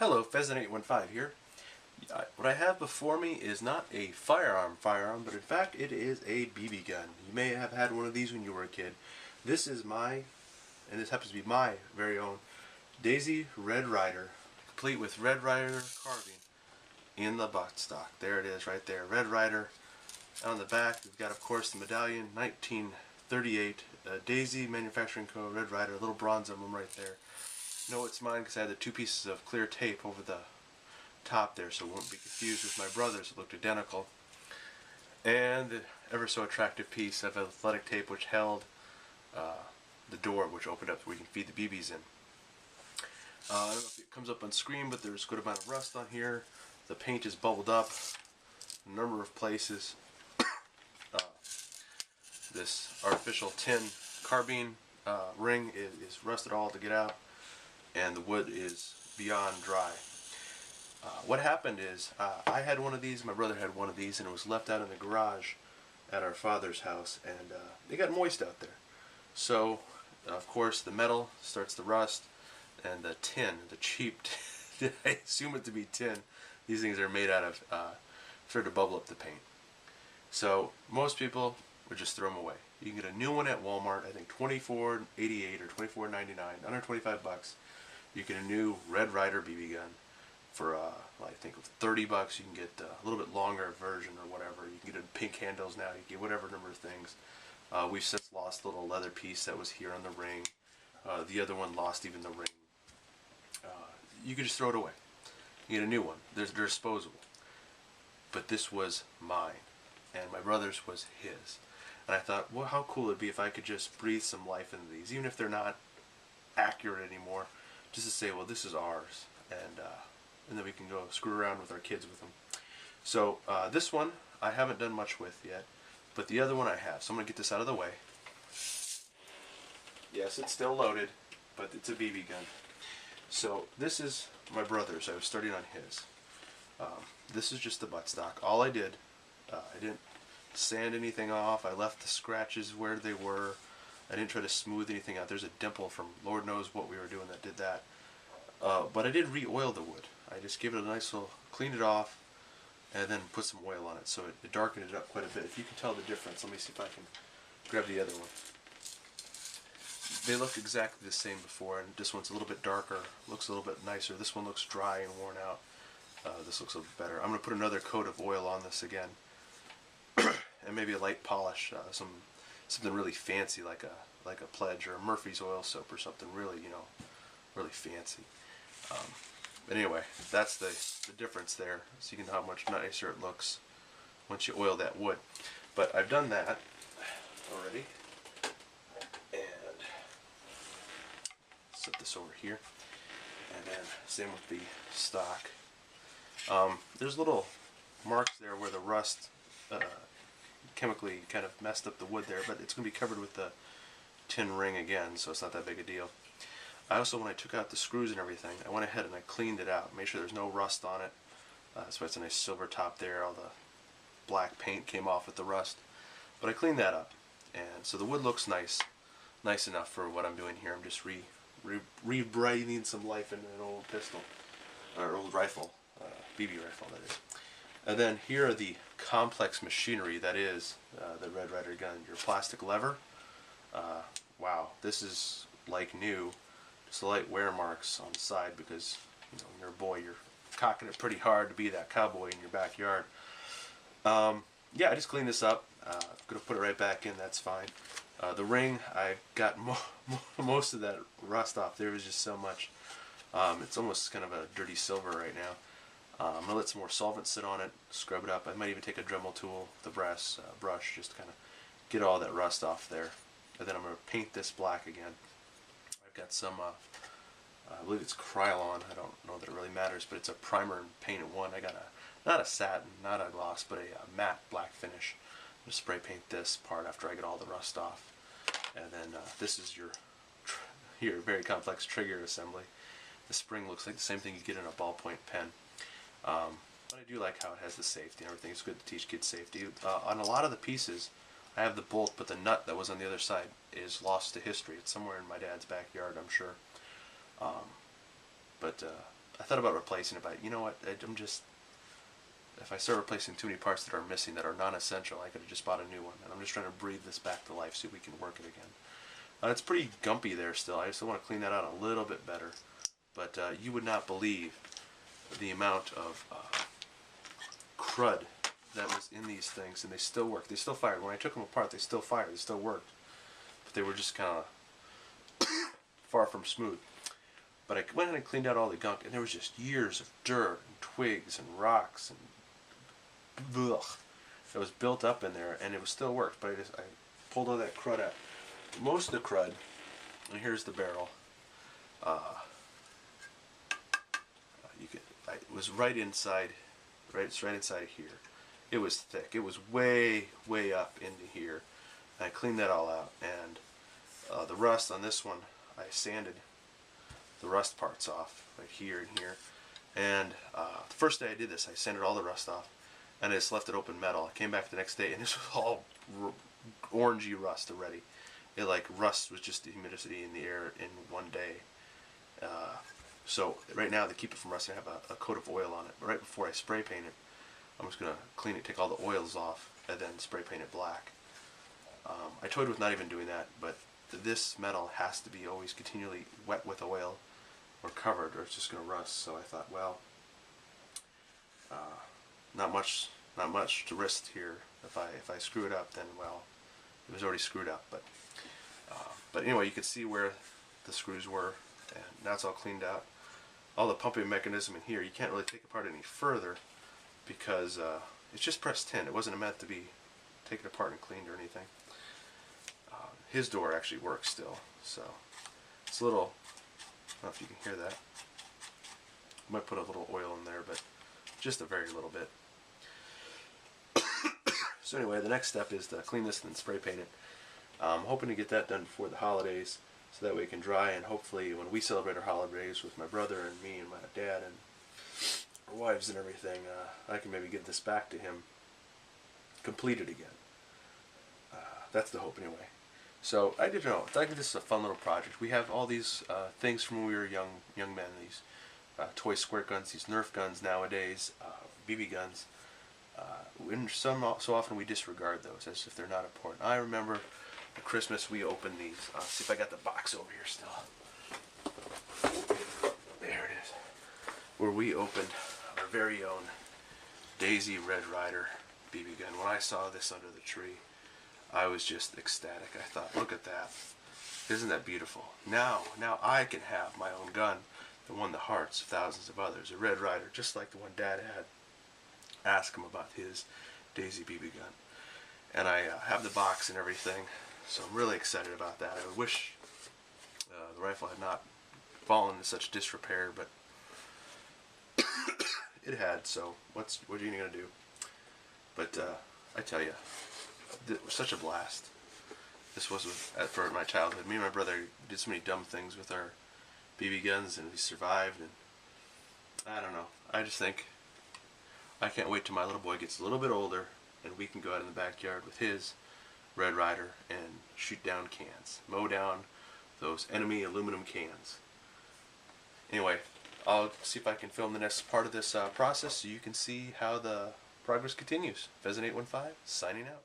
Hello, Pheasant815 here. What I have before me is not a firearm, but in fact it is a BB gun. You may have had one of these when you were a kid. This is and this happens to be my very own Daisy Red Ryder, complete with Red Ryder carving in the buttstock. There it is right there, Red Ryder. On the back we've got, of course, the medallion, 1938, Daisy Manufacturing Co. Red Ryder, a little bronze emblem right there. No, it's mine because I had the two pieces of clear tape over the top there, so it won't be confused with my brother's. It looked identical. And the ever so attractive piece of athletic tape which held the door, which opened up so we can feed the BBs in. I don't know if it comes up on screen, but there's a good amount of rust on here. The paint is bubbled up in a number of places. This artificial tin carbine ring is rusted all to get out, and the wood is beyond dry. What happened is, I had one of these, my brother had one of these, and it was left out in the garage at our father's house, and it got moist out there. So, of course, the metal starts to rust, and the tin, the cheap tin, I assume it to be tin, these things are made out of, started to bubble up the paint. So, most people would just throw them away. You can get a new one at Walmart, I think $24.88 or $24.99, under 25 bucks. You get a new Red Ryder BB gun for, I think, $30 bucks. You can get a little bit longer version or whatever. You can get it pink handles now. You can get whatever number of things. We've since lost the little leather piece that was here on the ring. The other one lost even the ring. You could just throw it away. You get a new one. They're disposable. But this was mine, and my brother's was his. And I thought, well, how cool it would be if I could just breathe some life into these, even if they're not accurate anymore, just to say, well, this is ours, and then we can go screw around with our kids with them. So this one I haven't done much with yet, but the other one I have. So I'm going to get this out of the way. Yes, it's still loaded, but it's a BB gun. So this is my brother's. I was starting on his. This is just the buttstock. All I did, I didn't sand anything off. I left the scratches where they were. I didn't try to smooth anything out. There's a dimple from Lord knows what we were doing that did that. But I did re-oil the wood. I just gave it a nice little, cleaned it off, and then put some oil on it. So it darkened it up quite a bit. If you can tell the difference, let me see if I can grab the other one. They look exactly the same before, and this one's a little bit darker, looks a little bit nicer. This one looks dry and worn out. This looks a little better. I'm going to put another coat of oil on this again, and maybe a light polish, something really fancy like a Pledge or a Murphy's oil soap or something really, really fancy. But anyway, that's the difference there, so you can know how much nicer it looks once you oil that wood. But I've done that already, and set this over here, and then same with the stock. There's little marks there where the rust chemically kind of messed up the wood there, but it's going to be covered with the tin ring again, so it's not that big a deal. I also, when I took out the screws and everything, I went ahead and I cleaned it out, made sure there's no rust on it. That's why it's a nice silver top there. All the black paint came off with the rust, but I cleaned that up, and so the wood looks nice enough for what I'm doing here. I'm just re-breathing some life into an old pistol, or old rifle, BB rifle that is. And then here are the complex machinery that is the Red Ryder gun. Your plastic lever. Wow, this is like new. Just light wear marks on the side because you're a boy. You're cocking it pretty hard to be that cowboy in your backyard. Yeah, I just cleaned this up. Gonna put it right back in. That's fine. The ring, I got most of that rust off. There was just so much. It's almost kind of a dirty silver right now. I'm going to let some more solvent sit on it, scrub it up. I might even take a Dremel tool, the brush, just to kind of get all that rust off there. And then I'm going to paint this black again. I've got some, I believe it's Krylon. I don't know that it really matters, but it's a primer and painted one. I got not a satin, not a gloss, but a matte black finish. I'm going to spray paint this part after I get all the rust off. And then this is your very complex trigger assembly. The spring looks like the same thing you get in a ballpoint pen. But I do like how it has the safety and everything. It's good to teach kids safety. On a lot of the pieces, I have the bolt, but the nut that was on the other side is lost to history. It's somewhere in my dad's backyard, I'm sure. But I thought about replacing it, but you know what? I'm just, if I start replacing too many parts that are missing that are non-essential, I could have just bought a new one. And I'm just trying to breathe this back to life so we can work it again. It's pretty gumpy there still. I still want to clean that out a little bit better. But you would not believe the amount of crud that was in these things, and they still work. They still fired. When I took them apart, they still fired. They still worked. But they were just kind of far from smooth. But I went in and cleaned out all the gunk, and there was just years of dirt and twigs and rocks and ugh, that was built up in there, and it was still worked. But I pulled all that crud out. Most of the crud, and here's the barrel. It was right inside, it's right inside here. It was thick. It was way, way up into here. And I cleaned that all out, and the rust on this one, I sanded the rust parts off, right here and here. And the first day I did this, I sanded all the rust off, and I just left it open metal. I came back the next day, and this was all orangey rust already. It like rust was just the humidity in the air in one day. So right now, to keep it from rusting, I have a coat of oil on it. But right before I spray paint it, I'm just going to clean it, take all the oils off, and then spray paint it black. I toyed with not even doing that, but this metal has to be always continually wet with oil or covered, or it's just going to rust. So I thought, well, not much to risk here. If I screw it up, then well, it was already screwed up. But anyway, you can see where the screws were, and now it's all cleaned out. All the pumping mechanism in here, you can't really take apart any further because it's just pressed tin. It wasn't meant to be taken apart and cleaned or anything. His door actually works still, so it's a little, I don't know if you can hear that. I might put a little oil in there, but just a very little bit. So anyway, the next step is to clean this and then spray paint it. I'm hoping to get that done before the holidays, so that way it can dry, and hopefully when we celebrate our holidays with my brother and me and my dad and our wives and everything, I can maybe give this back to him completed again. That's the hope anyway. So I didn't know. I think this is a fun little project. We have all these things from when we were young men. These toy squirt guns, these Nerf guns nowadays, BB guns. And so often we disregard those as if they're not important. I remember at Christmas we opened these. See if I got the box over here still. There it is. Where we opened our very own Daisy Red Ryder BB gun. When I saw this under the tree, I was just ecstatic. I thought, look at that. Isn't that beautiful? Now I can have my own gun that won the hearts of thousands of others. A Red Ryder, just like the one Dad had. Ask him about his Daisy BB gun. And I have the box and everything, so I'm really excited about that. I wish the rifle had not fallen into such disrepair, but it had, so what are you going to do? But I tell you, it was such a blast. This was for my childhood. Me and my brother did so many dumb things with our BB guns, and we survived, and I don't know. I just think I can't wait till my little boy gets a little bit older and we can go out in the backyard with his Red Ryder and shoot down cans. Mow down those enemy aluminum cans. Anyway, I'll see if I can film the next part of this process so you can see how the progress continues. Pheasant815, signing out.